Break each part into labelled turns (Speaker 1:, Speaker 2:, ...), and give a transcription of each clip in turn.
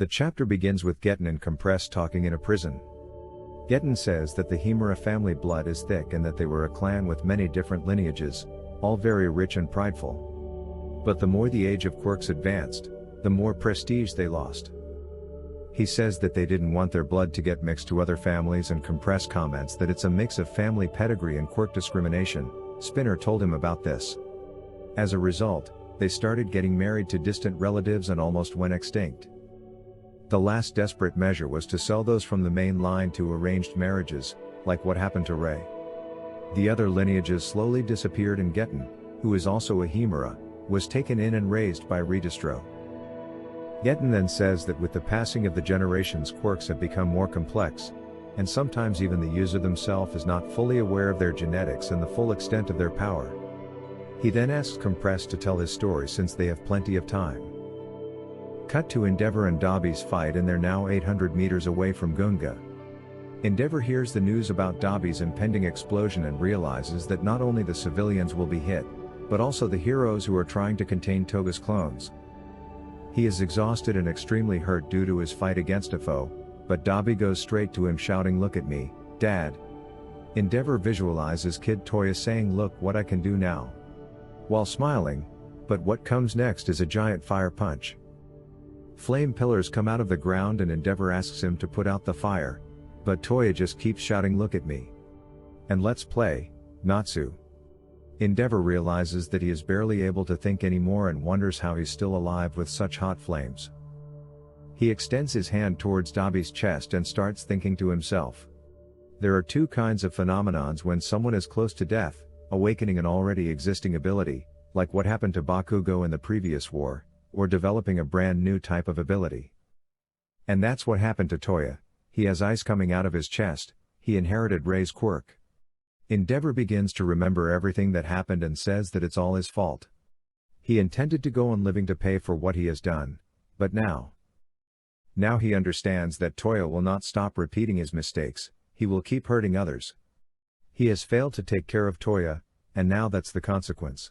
Speaker 1: The chapter begins with ᴄᴏ and compressed talking in a prison. ᴄᴏ says that the ᴄᴏ family blood is thick and that they were a clan with many different lineages, all very rich and prideful. But the more the age of quirks advanced, the more prestige they lost. He says that they didn't want their blood to get mixed to other families and compress comments that it's a mix of family pedigree and quirk discrimination. Spinner told him about this. As a result, they started getting married to distant relatives and almost went extinct. The last desperate measure was to sell those from the main line to arranged marriages, like what happened to Ray. The other lineages slowly disappeared and ᴄᴏ, who is also a ᴄᴏ, was taken in and raised by Redistro. ᴄᴏ then says that with the passing of the generations quirks have become more complex, and sometimes even the user themselves is not fully aware of their genetics and the full extent of their power. He then asks Compress to tell his story since they have plenty of time. Cut to Endeavor and Dabi's fight and they're now 800 meters away from Gunga. Endeavor hears the news about Dabi's impending explosion and realizes that not only the civilians will be hit, but also the heroes who are trying to contain Toga's clones. He is exhausted and extremely hurt due to his fight against a foe, but Dabi goes straight to him shouting, "Look at me, Dad." Endeavor visualizes Kid Toya saying, "Look what I can do now," while smiling, but what comes next is a giant fire punch. Flame pillars come out of the ground and Endeavor asks him to put out the fire, but Toya just keeps shouting, "Look at me. And let's play, Natsu." Endeavor realizes that he is barely able to think anymore and wonders how he's still alive with such hot flames. He extends his hand towards Dabi's chest and starts thinking to himself. There are two kinds of phenomenons when someone is close to death: awakening an already existing ability, like what happened to Bakugo in the previous war, or developing a brand new type of ability. And that's what happened to Toya. He has ice coming out of his chest. He inherited Rei's quirk. Endeavor begins to remember everything that happened and says that it's all his fault. He intended to go on living to pay for what he has done, but now he understands that Toya will not stop repeating his mistakes. He will keep hurting others. He has failed to take care of Toya, and now that's the consequence.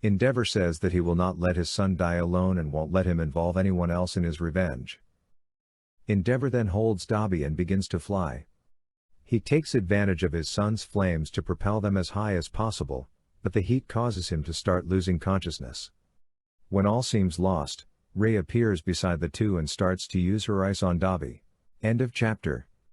Speaker 1: Endeavor says that he will not let his son die alone and won't let him involve anyone else in his revenge. Endeavor then holds Dabi and begins to fly. He takes advantage of his son's flames to propel them as high as possible, but the heat causes him to start losing consciousness. When all seems lost, Rei appears beside the two and starts to use her ice on Dabi. End of chapter.